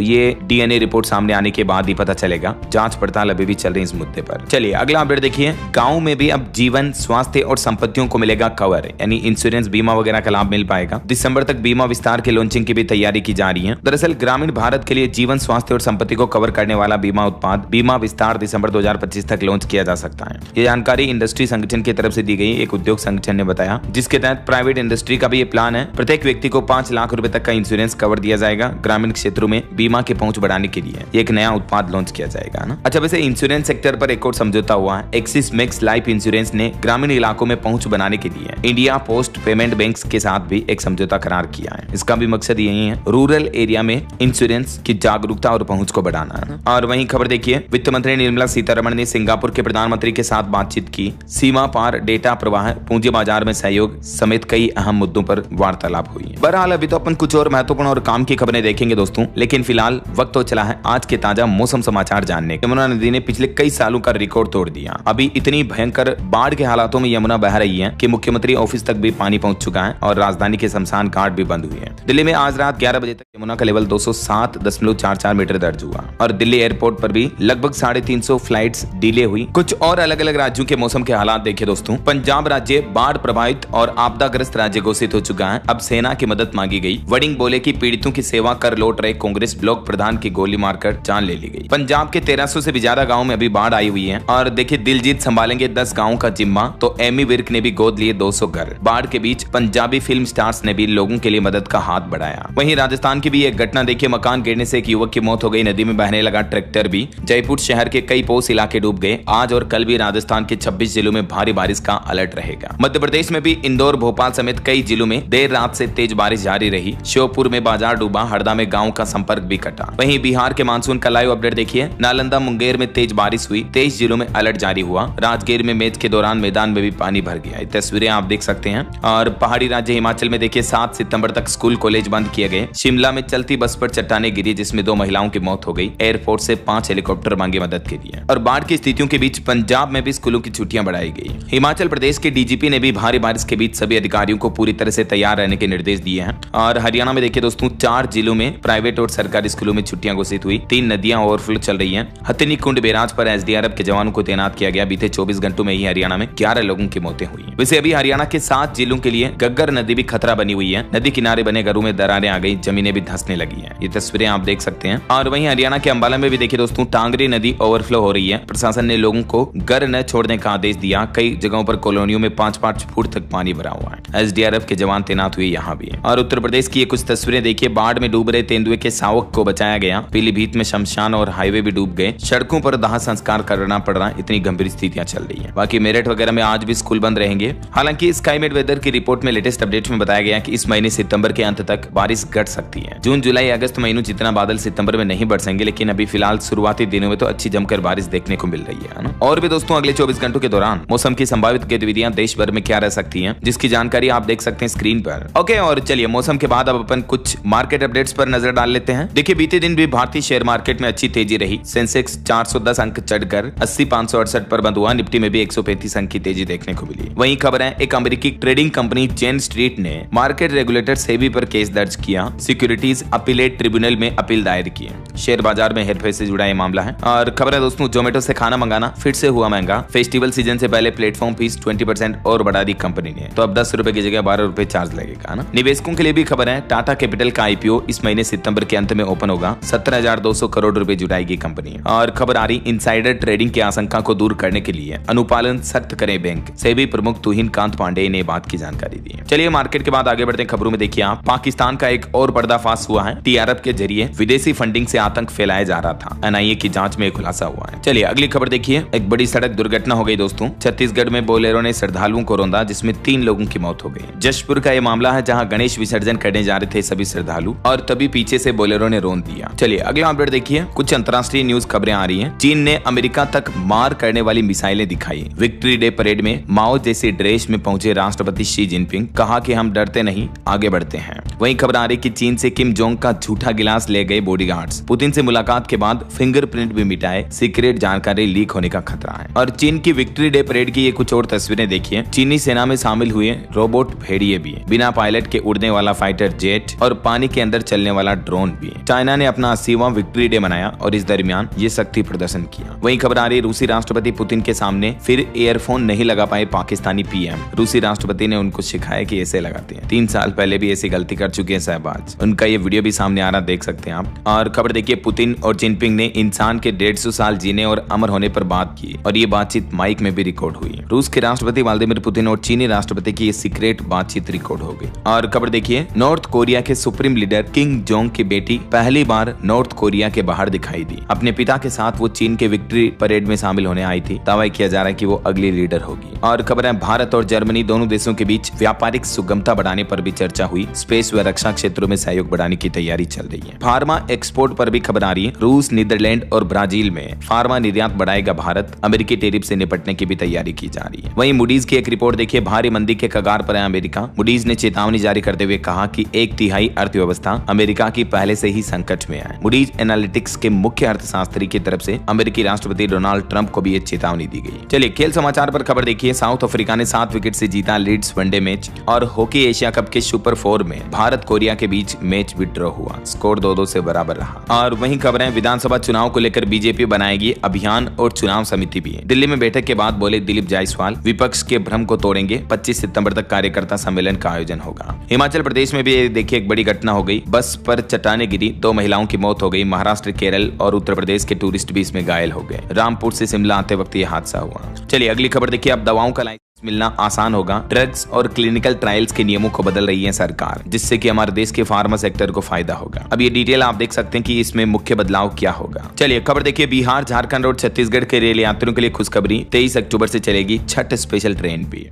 ये DNA रिपोर्ट सामने आने के बाद ही पता चलेगा। जांच पड़ताल अभी भी चल रही है इस मुद्दे पर। चलिए अगला अपडेट देखिए। गाँव में भी अब जीवन, स्वास्थ्य और संपत्तियों को मिलेगा कवर, यानी इंश्योरेंस, बीमा वगैरह का लाभ मिल पाएगा। दिसंबर तक बीमा विस्तार के लॉन्चिंग की भी तैयारी की जा रही है। दरअसल ग्रामीण भारत के लिए जीवन, स्वास्थ्य और संपत्ति को कवर करने वाला बीमा उत्पाद बीमा विस्तार दिसंबर 2025 तक लॉन्च किया जा सकता है। ये जानकारी इंडस्ट्री संगठन की तरफ से दी गई। एक उद्योग संगठन ने बताया, जिसके तहत प्राइवेट इंडस्ट्री का भी ये प्लान है। प्रत्येक व्यक्ति को 5 लाख रुपए तक का इंश्योरेंस कवर दिया जाएगा। ग्रामीण क्षेत्रों में बीमा की पहुंच बढ़ाने के लिए एक नया उत्पाद लॉन्च किया जाएगा ना। अच्छा, वैसे इंश्योरेंस सेक्टर पर एक और समझौता हुआ है। एक्सिस मैक्स लाइफ इंश्योरेंस ने ग्रामीण इलाकों में पहुंच बनाने के लिए इंडिया पोस्ट पेमेंट बैंक के साथ भी एक समझौता करार किया है। इसका भी मकसद यही है, रूरल एरिया में इंश्योरेंस की जागरूकता और पहुंच को बढ़ाना है। और वहीं खबर देखिए, वित्त मंत्री निर्मला सीतारमण ने सिंगापुर के प्रधानमंत्री के साथ बातचीत की। सीमा पार डेटा प्रवाह, पूंजी बाजार में सहयोग समेत कई अहम मुद्दों पर वार्तालाप हुई। बहरहाल अभी तो अपन कुछ और महत्वपूर्ण और काम की खबरें देखेंगे दोस्तों, लेकिन फिलहाल वक्त हो चला है आज के ताजा मौसम समाचार जानने। यमुना नदी ने पिछले कई सालों का रिकॉर्ड तोड़ दिया। अभी इतनी भयंकर बाढ़ के हालातों में यमुना बह रही है कि मुख्यमंत्री ऑफिस तक भी पानी पहुंच चुका है और राजधानी के शमशान घाट भी बंद हुए हैं। दिल्ली में आज रात 11 बजे तक यमुना का लेवल 207.44 मीटर दर्ज हुआ और दिल्ली एयरपोर्ट पर भी लगभग 350 फ्लाइट्स डिले हुई। कुछ और अलग अलग राज्यों के मौसम के हालात देखिए दोस्तों। पंजाब राज्य बाढ़ प्रभावित और आपदाग्रस्त राज्य घोषित हो चुका है। अब सेना की मदद मांगी गई। वडिंग बोले कि पीड़ितों की सेवा कर लौट रहे कांग्रेस ब्लॉक प्रधान की गोली मारकर जान ले ली गई। पंजाब के 1300 से भी ज्यादा गाँव में अभी बाढ़ आई हुई है और देखिए दिलजीत संभालेंगे 10 गाँव का जिम्मा, तो एमी विर्क ने भी गोद लिए 200 घर। बाढ़ के बीच पंजाबी फिल्म स्टार्स ने भी लोगों के लिए मदद का हाथ बढ़ाया। वहीं राजस्थान की भी एक घटना देखिए, मकान गिरने से एक युवक की मौत हो गई। नदी में बहने लगा ट्रैक्टर भी। जयपुर शहर के कई पोस्ट इलाके डूब गए। आज और कल भी राजस्थान के 26 जिलों में भारी बारिश का अलर्ट रहेगा। मध्य प्रदेश में भी इंदौर, भोपाल समेत कई जिलों में देर रात से तेज बारिश जारी रही। श्योपुर में बाजार डूबा, हरदा में गांव का संपर्क भी कटा। वहीं बिहार के मानसून का लाइव अपडेट देखिए। नालंदा, मुंगेर में तेज बारिश हुई। 23 जिलों में अलर्ट जारी हुआ। राजगीर में मैच के दौरान मैदान में भी पानी भर गया। ये तस्वीरें आप देख सकते हैं। और पहाड़ी राज्य हिमाचल में देखिए 7 सितंबर तक स्कूल कॉलेज बंद किए गए। शिमला में चलती बस पर चट्टानें गिरी, जिसमें 2 महिलाओं की मौत हो गई। एयरपोर्ट से 5 हेलीकॉप्टर मांगे मदद के लिए। और बाढ़ की स्थितियों के बीच पंजाब में भी स्कूलों की छुट्टियां बढ़ाई गई। हिमाचल प्रदेश के डीजीपी ने भी भारी बारिश के बीच सभी अधिकारियों को पूरी तरह से तैयार रहने के निर्देश दिए हैं। और हरियाणा में देखिए दोस्तों 4 जिलों में प्राइवेट और सरकारी स्कूलों में छुट्टियां घोषित हुई। 3 नदियां ओवरफ्लो चल रही हैं। हथिनी कुंड बैराज पर SDRF के जवानों को तैनात किया गया। बीते 24 घंटों में ही हरियाणा में 11 लोगों की मौतें हुई। वैसे अभी हरियाणा के 7 जिलों के लिए गग्गर नदी भी खतरा बनी हुई है। नदी किनारे बने घरों में दरारें आ गई, जमीनें भी धंसने लगी है। ये तस्वीरें आप देख सकते हैं। और वहीं हरियाणा के अंबाला में भी देखिए दोस्तों टांगरी नदी ओवरफ्लो हो रही है। प्रशासन ने लोगों को घर न छोड़ने का आदेश दिया। कई जगहों पर कॉलोनियों में 5-5 फुट तक पानी भरा हुआ है। SDRF के जवान तैनात हुए यहाँ भी। और उत्तर प्रदेश की ये कुछ तस्वीरें देखिए। बाढ़ में डूब रहे तेंदुए के शावक को बचाया गया। पीलीभीत में शमशान और हाईवे भी डूब गए। सड़कों पर दाह संस्कार करना पड़ रहा, इतनी गंभीर स्थितियां चल रही है। बाकी मेरठ वगैरह में आज भी स्कूल बंद रहेंगे। हालांकि स्काईमेट वेदर की रिपोर्ट में लेटेस्ट अपडेट में बताया गया कि इस महीने सितंबर के अंत तक बारिश घट सकती है। जून, जुलाई, अगस्त महीनों जितना बादल सितंबर में नहीं बरसेंगे, लेकिन अभी फिलहाल शुरुआती दिनों में तो अच्छी जमकर बारिश देखने को मिल रही है ना। और भी दोस्तों अगले 24 घंटों के दौरान मौसम की संभावित गतिविधियां देश भर में क्या रह सकती हैं, जिसकी जानकारी आप देख सकते हैं स्क्रीन पर। ओके, और चलिए मौसम के बाद अब अपन कुछ मार्केट अपडेट्स पर नजर डाल लेते हैं। देखिए बीते दिन भी भारतीय शेयर मार्केट में अच्छी तेजी रही। सेंसेक्स 410 अंक चढ़कर 80,568 पर बंद हुआ। निफ्टी में भी 135 अंक की तेजी देखने को मिली। वहीं खबर है, एक अमेरिकी ट्रेडिंग कंपनी चेन स्ट्रीट ने मार्केट रेगुलेटर सेबी पर केस दर्ज किया। सिक्योरिटी सिक्योरिटीज अपीलेट ट्रिब्यूनल में अपील दायर की है। शेयर बाजार में हेरफेर से जुड़ा यह मामला है। और खबर है दोस्तों, जोमेटो से खाना मंगाना फिर से हुआ महंगा। फेस्टिवल सीजन से पहले प्लेटफॉर्म फीस 20% और बढ़ा दी कंपनी ने, तो अब 10 रुपए की जगह 12 रुपए चार्ज लगेगा ना। निवेशकों के लिए भी खबर है, टाटा कैपिटल का आईपीओ इस महीने सितंबर के अंत में ओपन होगा। 17,200 करोड़ रुपए जुटाएगी कंपनी। और खबर आ रही, इनसाइडर ट्रेडिंग की आशंका को दूर करने के लिए अनुपालन सख्त करें बैंक। सेबी प्रमुख तुहिन कांत पांडे ने बात की जानकारी दी है। चलिए मार्केट के बाद आगे बढ़ते हैं खबरों में। देखिए आप, पाकिस्तान का एक और पर्दाफाश हुआ है। टीआरएफ के जरिए विदेशी फंडिंग से आतंक फैलाया जा रहा था। एनआईए की जांच में खुलासा हुआ है। चलिए अगली खबर देखिए, एक बड़ी सड़क दुर्घटना हो गई दोस्तों। छत्तीसगढ़ में बोलेरो ने श्रद्धालुओं को रौंदा, जिसमें 3 लोगों की मौत हो गई। जशपुर का यह मामला है, जहां गणेश विसर्जन करने जा रहे थे सभी श्रद्धालु और तभी पीछे से बोलेरो ने रौंद दिया। चलिए अगला अपडेट देखिए, कुछ अंतर्राष्ट्रीय न्यूज खबरें आ रही हैं। चीन ने अमेरिका तक मार करने वाली मिसाइलें दिखाई। विक्ट्री डे परेड में माओ जैसी ड्रेस में पहुंचे राष्ट्रपति शी जिनपिंग, कहा कि हम डरते नहीं, आगे बढ़ते हैं। वहीं खबर आ रही कि चीन से किम जोंग का झूठा गिलास ले गए बॉडीगार्ड्स। पुतिन से मुलाकात के बाद फिंगरप्रिंट भी मिटाए, सीक्रेट जानकारी लीक होने का खतरा है। और चीन की विक्ट्री डे परेड की ये कुछ और तस्वीरें देखिए। चीनी सेना में शामिल हुए रोबोट भेड़िए भी, बिना पायलट के उड़ने वाला फाइटर जेट और पानी के अंदर चलने वाला ड्रोन भी। चाइना ने अपना 80वां विक्ट्री डे मनाया और इस दरमियान ये शक्ति प्रदर्शन किया। वहीं खबर आ रही, रूसी राष्ट्रपति पुतिन के सामने फिर ईयरफोन नहीं लगा पाए पाकिस्तानी पीएम। रूसी राष्ट्रपति ने उनको सिखाया कि ऐसे लगाते हैं। 3 साल पहले भी ऐसी गलती कर चुके हैं शहबाज। उनका ये वीडियो भी सामने आ रहा, देख सकते हैं आप। और खबर देखिए, पुतिन और जिनपिंग ने इंसान के 150 साल जीने और अमर होने पर बात की और ये बातचीत माइक में भी रिकॉर्ड हुई। रूस के राष्ट्रपति व्लादिमीर पुतिन और चीनी राष्ट्रपति की ये सीक्रेट बातचीत रिकॉर्ड हो गई। और खबर देखिए, नॉर्थ कोरिया के सुप्रीम लीडर किम जोंग की बेटी पहली बार नॉर्थ कोरिया के बाहर दिखाई दी। अपने पिता के साथ वो चीन के विक्ट्री परेड में शामिल होने आई थी। दावा किया जा रहा है कि वो अगली लीडर होगी। और खबर है, भारत और जर्मनी दोनों देशों के बीच व्यापारिक सुगमता बढ़ाने पर भी चर्चा हुई। स्पेस व रक्षा क्षेत्रों में सहयोग बढ़ाने की तैयारी चल रही है। फार्मा एक्सपोर्ट पर भी खबर आ रही है। रूस, नीदरलैंड और ब्राजील में फार्मा निर्यात बढ़ाएगा भारत। अमेरिकी टैरिफ से निपटने की भी तैयारी की जा रही है। वहीं मूडीज की एक रिपोर्ट देखिए, भारी मंदी के कगार पर है अमेरिका। मूडीज ने चेतावनी जारी करते हुए कहा कि 1/3 अर्थव्यवस्था अमेरिका की पहले से ही संकट में है। मूडीज एनालिटिक्स के मुख्य अर्थशास्त्री की तरफ से अमेरिकी राष्ट्रपति डोनाल्ड ट्रंप को भी ये चेतावनी दी गई। चलिए खेल समाचार पर खबर देखिए, साउथ अफ्रीका ने 7 विकेट से जीता लीड्स वनडे मैच। और हॉकी एशिया कप के सुपर 4 में भारत कोरिया के बीच मैच विड्रॉ हुआ, स्कोर 2-2 से बराबर रहा। और वहीं खबरें, विधानसभा चुनाव को लेकर बीजेपी बनाएगी अभियान और चुनाव समिति भी। दिल्ली में बैठक के बाद बोले दिलीप जायसवाल, विपक्ष के भ्रम को तोड़ेंगे। 25 सितंबर तक कार्यकर्ता सम्मेलन का आयोजन होगा। हिमाचल प्रदेश में भी देखिए एक बड़ी घटना हो गई, बस पर चट्टानें गिरी, 2 महिलाओं की मौत हो गई। महाराष्ट्र, केरल और उत्तर प्रदेश के टूरिस्ट भी इसमें घायल हो गए। रामपुर से शिमला आते वक्त ये हादसा हुआ। चलिए अगली खबर देखिए, अब दवाओं का लाइसेंस मिलना आसान होगा। ड्रग्स और क्लिनिकल ट्रायल्स के नियमों को बदल रही है सरकार, जिससे कि हमारे देश के फार्मा सेक्टर को फायदा होगा। अब ये डिटेल आप देख सकते हैं कि इसमें मुख्य बदलाव क्या होगा। चलिए खबर देखिए, बिहार, झारखंड और छत्तीसगढ़ के रेल यात्रियों के लिए खुशखबरी। 23 अक्टूबर से चलेगी छठ स्पेशल ट्रेन भी।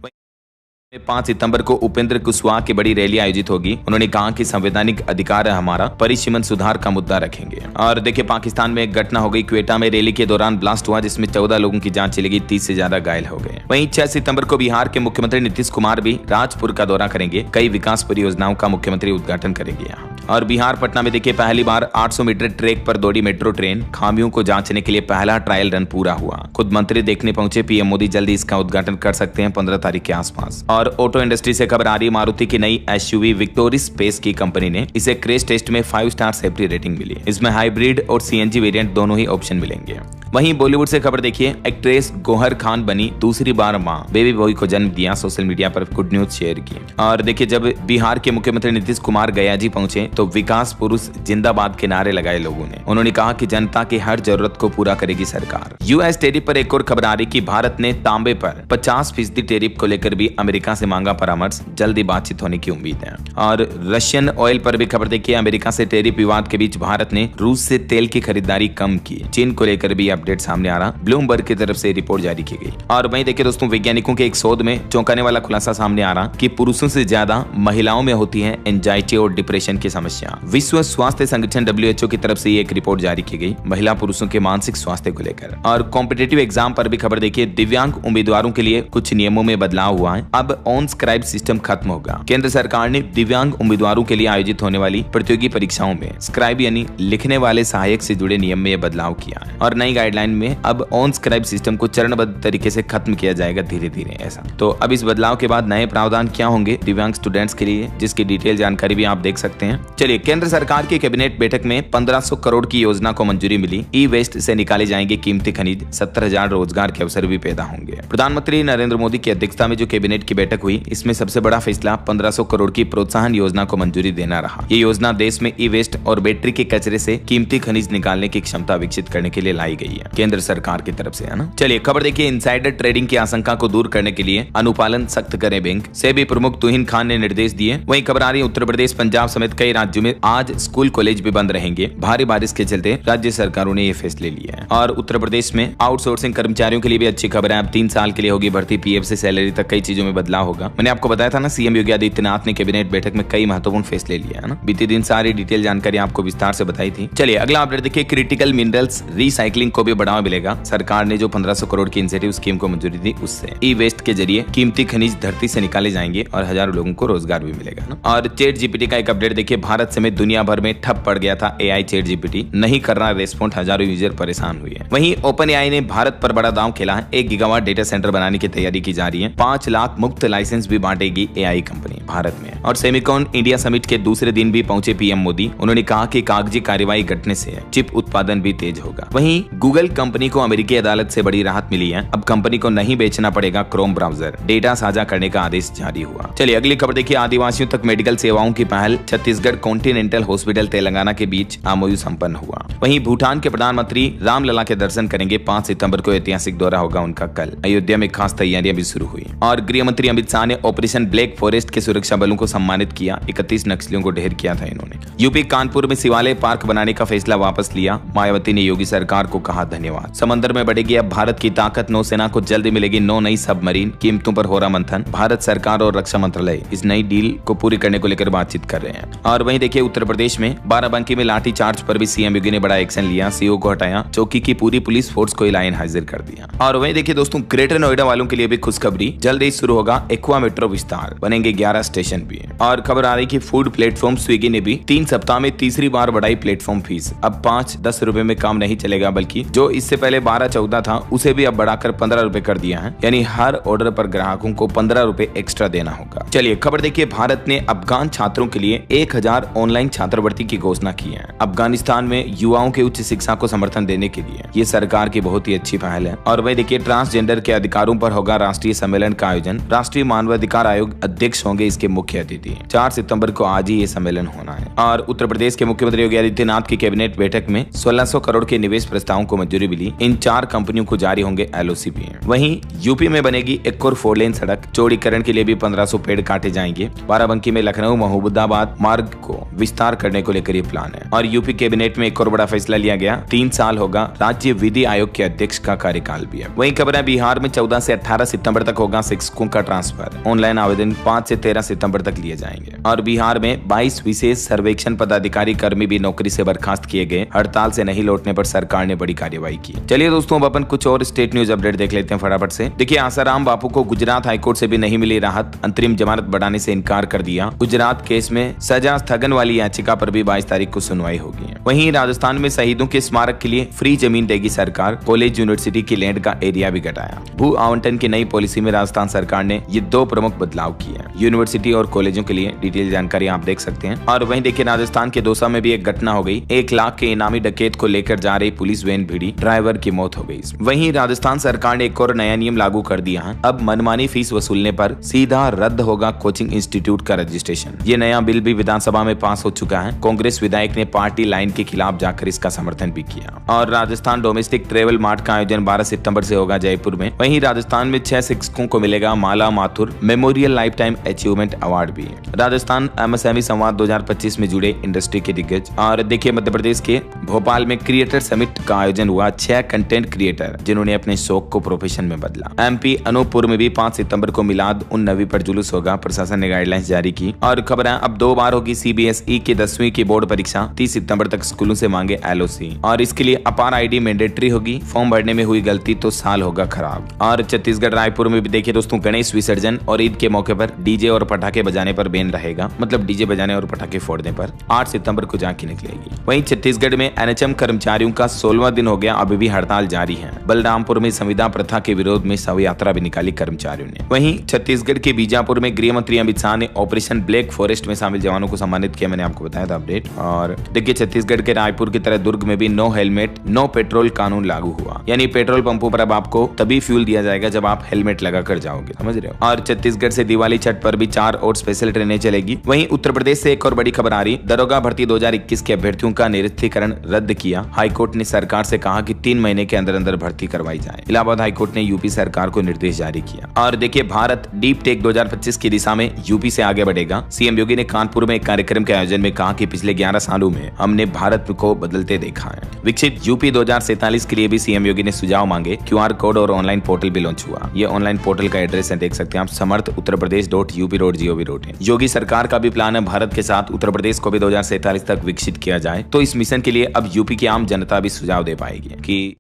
5 सितंबर को उपेंद्र कुशवाहा की बड़ी रैली आयोजित होगी। उन्होंने कहा कि संवैधानिक अधिकार है हमारा, परिसीमन सुधार का मुद्दा रखेंगे। और देखिए, पाकिस्तान में एक घटना हो गई, क्वेटा में रैली के दौरान ब्लास्ट हुआ, जिसमें 14 लोगों की जान चली गई, 30 से ज्यादा घायल हो गए। वहीं 6 सितंबर को बिहार के मुख्यमंत्री नीतीश कुमार भी राजपुर का दौरा करेंगे। कई विकास परियोजनाओं का मुख्यमंत्री उद्घाटन करेंगे यहाँ। और बिहार पटना में देखिए, पहली बार 800 मीटर ट्रैक पर दौड़ी मेट्रो ट्रेन। खामियों को जांचने के लिए पहला ट्रायल रन पूरा हुआ। खुद मंत्री देखने पहुंचे पीएम मोदी, जल्दी इसका उद्घाटन कर सकते हैं 15 तारीख के आसपास। और ऑटो इंडस्ट्री से खबर आ रही, मारुति की नई एसयूवी विक्टोरिस स्पेस की कंपनी ने इसे क्रैश टेस्ट में 5 स्टार सेफ्टी रेटिंग मिली। इसमें हाइब्रिड और सीएनजी वेरिएंट दोनों ही ऑप्शन मिलेंगे। वहीं बॉलीवुड से खबर देखिए, एक्ट्रेस गौहर खान बनी दूसरी बार मां, बेबी बॉय को जन्म दिया। सोशल मीडिया पर गुड न्यूज शेयर की। और देखिए, जब बिहार के मुख्यमंत्री नीतीश कुमार गयाजी पहुंचे तो विकास पुरुष जिंदाबाद के नारे लगाए लोगों ने। उन्होंने कहा कि जनता की हर जरूरत को पूरा करेगी सरकार। यूएस टैरिफ पर एक और खबर आ रही कि भारत ने तांबे पर 50% टैरिफ को लेकर भी अमेरिका से मांगा परामर्श। जल्दी बातचीत होने की उम्मीद है। और रशियन ऑयल पर भी खबर देखिए, अमेरिका से टैरिफ विवाद के बीच भारत ने रूस से तेल की खरीदारी कम की। चीन को लेकर भी अपडेट सामने आ रहा, ब्लूमबर्ग की तरफ से रिपोर्ट जारी की गई। और वहीं देखिए दोस्तों, वैज्ञानिकों के एक शोध में चौंकाने वाला खुलासा सामने आ रहा कि पुरुषों से ज्यादा महिलाओं में होती है एंजाइटी और डिप्रेशन की समस्या। विश्व स्वास्थ्य संगठन WHO की तरफ से एक रिपोर्ट जारी की गई महिला पुरुषों के मानसिक स्वास्थ्य को लेकर। और कॉम्पिटिटिव एग्जाम पर भी खबर देखिए, दिव्यांग उम्मीदवारों के लिए कुछ नियमों में बदलाव हुआ है। अब अब ऑन स्क्राइब सिस्टम खत्म होगा। केंद्र सरकार ने दिव्यांग उम्मीदवारों के लिए आयोजित होने वाली प्रतियोगी परीक्षाओं में स्क्राइब यानी लिखने वाले सहायक से जुड़े नियम में यह बदलाव किया है और नई गाइडलाइन में अब ऑन स्क्राइब सिस्टम को चरणबद्ध तरीके से खत्म किया जाएगा धीरे धीरे ऐसा। तो अब इस बदलाव के बाद नए प्रावधान क्या होंगे दिव्यांग स्टूडेंट्स के लिए, जिसकी डिटेल जानकारी भी आप देख सकते हैं। चलिए, केंद्र सरकार की कैबिनेट बैठक में 1500 करोड़ की योजना को मंजूरी मिली। ई वेस्ट से निकाले जाएंगे कीमती खनिज, 70,000 रोजगार के अवसर भी पैदा होंगे। प्रधानमंत्री नरेंद्र मोदी की अध्यक्षता में जो कैबिनेट की बैठक हुई, इसमें सबसे बड़ा फैसला 1500 करोड़ की प्रोत्साहन योजना को मंजूरी देना रहा। ये योजना देश में ई वेस्ट और बैटरी के कचरे से कीमती खनिज निकालने की क्षमता विकसित करने के लिए लाई गई है केंद्र सरकार की तरफ से, है ना। चलिए खबर देखिए, इनसाइडर ट्रेडिंग की आशंका को दूर करने के लिए अनुपालन सख्त करे बैंक, सेबी प्रमुख तुहिन खान ने निर्देश दिए। वहीं खबर आ रही है, उत्तर प्रदेश, पंजाब समेत कई राज्यों में आज स्कूल कॉलेज भी बंद रहेंगे। भारी बारिश के चलते राज्य सरकारों ने ये फैसले लिए हैं। और उत्तर प्रदेश में आउटसोर्सिंग कर्मचारियों के लिए भी अच्छी खबर है। अब 3 साल के लिए होगी भर्ती, पीएफ से सैलरी तक कई चीजों में बदलाव होगा। मैंने आपको बताया था ना, सीएम योगी आदित्यनाथ ने कैबिनेट बैठक में कई महत्वपूर्ण फैसले लिए है ना। बीते दिन सारी डिटेल जानकारी आपको विस्तार से बताई थी। चलिए अगला अपडेट देखिए, क्रिटिकल मिनरल्स रिसाइकलिंग को भी बढ़ावा मिलेगा। सरकार ने जो 1500 करोड़ की इंसेंटिव स्कीम को मंजूरी दी, उससे ई वेस्ट के जरिए कीमती खनिज धरती से निकाले जाएंगे और हजारों लोगों को रोजगार भी मिलेगा ना। और चैट जीपीटी का एक अपडेट देखिए, भारत समेत दुनिया भर में ठप पड़ गया था एआई चैट जीपीटी, नहीं कर रहा रेस्पॉन्ड, हजारों यूजर परेशान हुए हैं। वहीं ओपन एआई ने भारत पर बड़ा दांव खेला है। 1 गीगावाट डेटा सेंटर बनाने की तैयारी की जा रही है। 5 लाख मुफ्त लाइसेंस भी बांटेगी एआई कंपनी भारत में। और सेमिकॉन इंडिया समिट के दूसरे दिन भी पहुंचे पीएम मोदी। उन्होंने कहा कि कागजी कार्यवाही घटने से चिप उत्पादन भी तेज होगा। वहीं गूगल कंपनी को अमेरिकी अदालत से बड़ी राहत मिली है। अब कंपनी को नहीं बेचना पड़ेगा क्रोम ब्राउजर, डेटा साझा करने का आदेश जारी हुआ। चलिए अगली खबर देखिए, आदिवासियों तक मेडिकल सेवाओं की पहल, छत्तीसगढ़ कॉन्टिनेंटल हॉस्पिटल तेलंगाना के बीच एमओयू संपन्न हुआ। वहीं भूटान के प्रधानमंत्री रामलला के दर्शन करेंगे। 5 सितंबर को ऐतिहासिक दौरा होगा उनका कल। अयोध्या में खास तैयारियां भी शुरू हुई। और गृह मंत्री अमित शाह ने ऑपरेशन ब्लैक फॉरेस्ट के सुरक्षा बलों को सम्मानित किया। 31 नक्सलियों को ढेर किया था इन्होंने। यूपी कानपुर में शिवालय पार्क बनाने का फैसला वापस लिया। मायावती ने योगी सरकार को कहा धन्यवाद। समंदर में बढ़ेगी अब भारत की ताकत, नौसेना को जल्द मिलेगी 9 नई सबमरीन। कीमतों पर हो रहा मंथन, भारत सरकार और रक्षा मंत्रालय इस नई डील को पूरी करने को लेकर बातचीत कर रहे हैं। और वहीं देखिए, उत्तर प्रदेश में बाराबंकी में लाठी चार्ज पर भी सीएम योगी ने बड़ा एक्शन लिया। सीओ को हटाया, चौकी की पूरी पुलिस फोर्स को लाइन हाजिर कर दिया। और वहीं देखिए दोस्तों, ग्रेटर नोएडा वालों के लिए भी खुशखबरी, जल्द ही शुरू होगा एक्वा मेट्रो विस्तार, बनेंगे 11 स्टेशन भी। और खबर आ रही कि फूड प्लेटफॉर्म स्विगी ने भी 3 सप्ताह में तीसरी बार बढ़ाई प्लेटफॉर्म फीस। अब 5-10 रुपए में काम नहीं चलेगा, बल्कि जो इससे पहले 12-14 था उसे भी अब बढ़ाकर 15 रुपए कर दिया है। यानी हर ऑर्डर पर ग्राहकों को 15 रुपए एक्स्ट्रा देना होगा। चलिए खबर देखिए, भारत ने अफगान छात्रों के लिए 1000 ऑनलाइन छात्रवृत्ति की घोषणा की है। अफगानिस्तान में युवाओं के उच्च शिक्षा को समर्थन देने के लिए ये सरकार की बहुत ही अच्छी पहल है। और वही देखिए, ट्रांसजेंडर के अधिकारों पर होगा राष्ट्रीय सम्मेलन का आयोजन। राष्ट्रीय मानवाधिकार आयोग अध्यक्ष होंगे इसके मुख्य अतिथि। 4 सितंबर को आज ही ये सम्मेलन होना है। और उत्तर प्रदेश के मुख्यमंत्री योगी आदित्यनाथ की कैबिनेट बैठक में 1600 करोड़ के निवेश प्रस्तावों को मंजूरी मिली। इन 4 कंपनियों को जारी होंगे एलओसी भी। वहीं यूपी में बनेगी एक और 4 लेन सड़क, चौड़ीकरण के लिए भी 1500 पेड़ काटे जाएंगे। बाराबंकी में लखनऊ महबूबाबाद मार्ग को विस्तार करने को लेकर ये प्लान है। और यूपी कैबिनेट में एक और बड़ा फैसला लिया गया, 3 साल होगा राज्य विधि आयोग के अध्यक्ष का कार्यकाल भी है। वहीं खबर है, बिहार में 14 से 18 सितंबर तक होगा शिक्षकों का ट्रांसफर। ऑनलाइन आवेदन 5 से 13 सितंबर तक लिए जाएंगे। और बिहार में 22 विशेष सर्वेक्षण पदाधिकारी कर्मी भी नौकरी से बर्खास्त किए गए। हड़ताल से नहीं लौटने पर सरकार ने बड़ी कार्यवाही की। चलिए दोस्तों, अब अपन कुछ और स्टेट न्यूज अपडेट देख लेते हैं फटाफट से। देखिए, आसाराम बापू को गुजरात हाईकोर्ट से भी नहीं मिली राहत, अंतरिम जमानत बढ़ाने से इनकार कर दिया। गुजरात केस में सजा स्थगन वाली याचिका पर भी 22 तारीख को सुनवाई होगी। वहीं राजस्थान में शहीदों के स्मारक के लिए फ्री जमीन देगी सरकार। कॉलेज यूनिवर्सिटी की लैंड का एरिया भी घटाया। भू आवंटन की नई पॉलिसी में राजस्थान सरकार ने ये 2 प्रमुख बदलाव किए हैं। यूनिवर्सिटी और कॉलेजों के लिए डिटेल जानकारी आप देख सकते हैं। और वहीं देखिए, राजस्थान के दौसा में भी एक घटना हो गई। 1 लाख के इनामी डकैत को लेकर जा रही पुलिस वैन भिड़ी, ड्राइवर की मौत हो गई। वहीं राजस्थान सरकार ने एक और नया नियम लागू कर दिया है। अब मनमानी फीस वसूलने पर सीधा रद्द होगा कोचिंग इंस्टीट्यूट का रजिस्ट्रेशन। ये नया बिल भी विधानसभा में पास हो चुका है। कांग्रेस विधायक ने पार्टी लाइन के खिलाफ जाकर इसका समर्थन भी किया। और राजस्थान डोमेस्टिक ट्रेवल मार्ट का आयोजन 12 सितंबर से होगा जयपुर में। वहीं राजस्थान में 6 शिक्षकों को मिलेगा Mala Mathur memorial lifetime achievement award भी। राजस्थान एमएसएमई संवाद 2025 में जुड़े इंडस्ट्री के दिग्गज। और देखिए, मध्य प्रदेश के भोपाल में क्रिएटर समिट का आयोजन हुआ। 6 कंटेंट क्रिएटर जिन्होंने अपने शौक को प्रोफेशन में बदला। एमपी अनूपपुर में भी 5 सितंबर को मिलाद उन नबी पर जुलूस होगा। प्रशासन ने गाइडलाइंस जारी की। और खबर है, अब 2 बार होगी सीबीएसई की 10वीं की बोर्ड परीक्षा। 30 सितंबर तक तक स्कूलों से मांगे LOC। और इसके लिए अपार ID मैंडेटरी होगी। फॉर्म भरने में हुई गलती तो साल होगा खराब। और छत्तीसगढ़ रायपुर में भी देखिए दोस्तों, गणेश विसर्जन और ईद के मौके पर डीजे और पटाखे बजाने पर बैन रहेगा। मतलब डीजे बजाने और पटाखे फोड़ने पर 8 सितंबर को झांकी निकलेगी। वहीं छत्तीसगढ़ में NHM कर्मचारियों का 16वां दिन हो गया, अभी भी हड़ताल जारी है। बलरामपुर में संविदा प्रथा के विरोध में शव यात्रा भी निकाली कर्मचारियों ने। वहीं छत्तीसगढ़ के बीजापुर में गृह मंत्री अमित शाह ने ऑपरेशन ब्लैक फॉरेस्ट में शामिल जवानों को सम्मानित किया। मैंने आपको बताया था अपडेट। और देखिए छत्तीसगढ़ के रायपुर की तरह दुर्ग में भी नो हेलमेट नो पेट्रोल कानून लागू हुआ। यानी पेट्रोल पंपों पर अब आपको तभी फ्यूल दिया जाएगा जब आप हेलमेट लगाकर जाओगे, समझ रहे हो। और छत्तीसगढ़ से दिवाली छठ पर भी 4 और स्पेशल ट्रेनें चलेगी। वहीं उत्तर प्रदेश से एक और बड़ी खबर आ रही, दरोगा भर्ती 2021 के अभ्यर्थियों का निरस्तीकरण रद्द किया। हाईकोर्ट ने सरकार से कहा कि 3 महीने के अंदर अंदर भर्ती करवाई जाए। इलाहाबाद हाईकोर्ट ने यूपी सरकार को निर्देश जारी किया। और देखिए भारत डीप टेक 2025 की दिशा में यूपी से आगे बढ़ेगा। सीएम योगी ने कानपुर में एक कार्यक्रम के आयोजन में कहा कि पिछले 11 सालों में हमने भारत को बदलते देखा है। विकसित यूपी 2047 के लिए भी सीएम योगी ने सुझाव मांगे। QR कोड और ऑनलाइन पोर्टल भी लॉन्च हुआ। ये ऑनलाइन पोर्टल का एड्रेस है, देख सकते हैं आप, samarth-uttarpradesh.up.gov.in। योगी सरकार का भी प्लान है भारत के साथ उत्तर प्रदेश को भी 2047 तक विकसित किया जाए। तो इस मिशन के लिए अब यूपी की आम जनता भी सुझाव दे पाएगी कि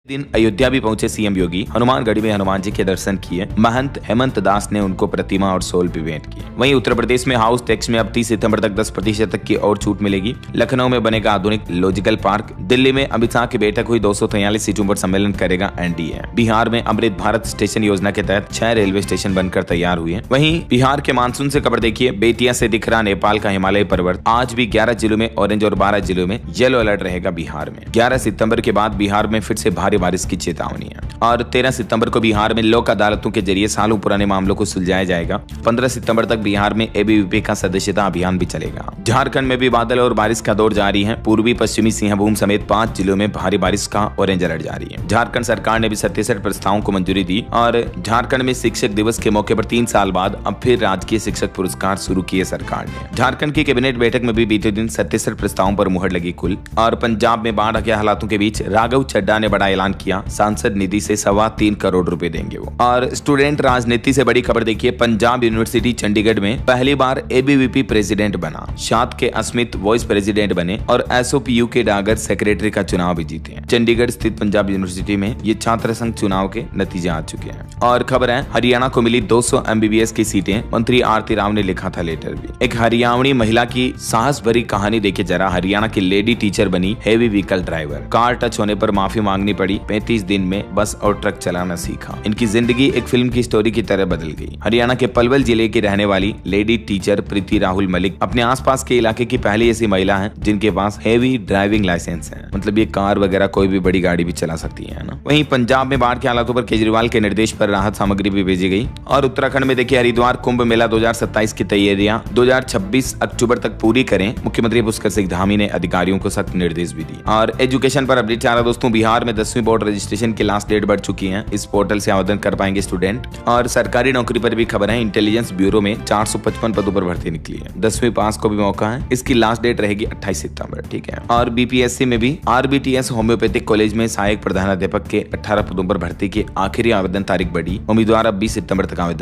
दिन अयोध्या भी पहुंचे सीएम योगी। हनुमानगढ़ी में हनुमान जी के दर्शन किए। महंत हेमंत दास ने उनको प्रतिमा और सोल भी भेंट किए। वहीं उत्तर प्रदेश में हाउस टैक्स में अब 30 सितंबर तक 10% तक की और छूट मिलेगी। लखनऊ में बनेगा आधुनिक लॉजिकल पार्क। दिल्ली में अमित शाह की बैठक हुई। 243 सीटों पर सम्मेलन करेगा NDA। बिहार में अमृत भारत स्टेशन योजना के तहत 6 रेलवे स्टेशन बनकर तैयार हुए। वहीं बिहार के मानसून से खबर देखिए, बेतिया से दिख रहा नेपाल का हिमालय पर्वत। आज भी 11 जिलों में ऑरेंज और 12 जिलों में येलो अलर्ट रहेगा बिहार में। 11 सितंबर के बाद बिहार में फिर से भारी बारिश की चेतावनी है। और 13 सितंबर को बिहार में लोक अदालतों के जरिए सालों पुराने मामलों को सुलझाया जाएगा। 15 सितंबर तक बिहार में ABVP का सदस्यता अभियान भी चलेगा। झारखंड में भी बादल और बारिश का दौर जारी है। पूर्वी पश्चिमी सिंहभूम समेत 5 जिलों में भारी बारिश का ऑरेंज अलर्ट जारी है। झारखंड सरकार ने भी 67 प्रस्तावों को मंजूरी दी। और झारखंड में शिक्षक दिवस के मौके पर 3 साल बाद अब फिर राजकीय शिक्षक पुरस्कार शुरू किए सरकार ने। झारखंड की कैबिनेट बैठक में भी बीते दिन 67 प्रस्तावों पर मुहर लगी कुल। और पंजाब में बाढ़ के हालातों के बीच राघव चड्ढा ने बड़ा ऐलान किया, सांसद निधि से 3.25 करोड़ रुपए देंगे वो। और स्टूडेंट राजनीति से बड़ी खबर देखिए, पंजाब यूनिवर्सिटी चंडीगढ़ में पहली बार ABVP प्रेसिडेंट बना। शाद के अस्मित वाइस प्रेसिडेंट बने और SOPU के डागर सेक्रेटरी का चुनाव भी जीते। चंडीगढ़ स्थित पंजाब यूनिवर्सिटी में ये छात्र संघ चुनाव के नतीजे आ चुके हैं। और खबर है, हरियाणा को मिली 200 MBBS की सीटें। मंत्री आरती राव ने लिखा था लेटर भी। एक हरियाणवी महिला की साहस भरी कहानी देखिए जरा। हरियाणा की लेडी टीचर बनी heavy vehicle driver. Car touch होने पर माफी मांगनी पड़ी। 35 दिन में बस और ट्रक चलाना सीखा। इनकी जिंदगी एक फिल्म की स्टोरी की तरह बदल गई। हरियाणा के पलवल जिले की रहने वाली लेडी टीचर प्रीति राहुल मलिक अपने आसपास के इलाके की पहली ऐसी महिला है जिनके पास हेवी ड्राइविंग लाइसेंस है। मतलब ये कार वगैरह कोई भी बड़ी गाड़ी भी चला सकती है ना। वहीं पंजाब में बाढ़ के हालातों पर केजरीवाल के निर्देश पर राहत सामग्री भी भेजी गई। और उत्तराखंड में देखिए, हरिद्वार कुंभ मेला 2027 की तैयारियां 2026 अक्टूबर तक पूरी करें। मुख्यमंत्री पुष्कर सिंह धामी ने अधिकारियों को सख्त निर्देश भी दिए। और एजुकेशन पर अपडेट चाह रहा दोस्तों, बिहार में 10वीं बोर्ड रजिस्ट्रेशन की लास्ट डेट बढ़ चुकी है। इस पोर्टल से आवेदन कर पाएंगे स्टूडेंट। और सरकारी नौकरी पर भी खबर है, इंटेलिजेंस ब्यूरो में 455 पदों पर भर्ती निकली है। 10वीं पास को भी मौका है। इसकी लास्ट डेट रहेगी 28 सितंबर, ठीक है। और BPSC में भी RBTS होम्योपैथिक कॉलेज में सहायक प्रधानाध्यापक के 18 पदों पर भर्ती की आखिरी आवेदन तारीख बढ़ी। उम्मीदवार अब 20 सितंबर तक आवेदन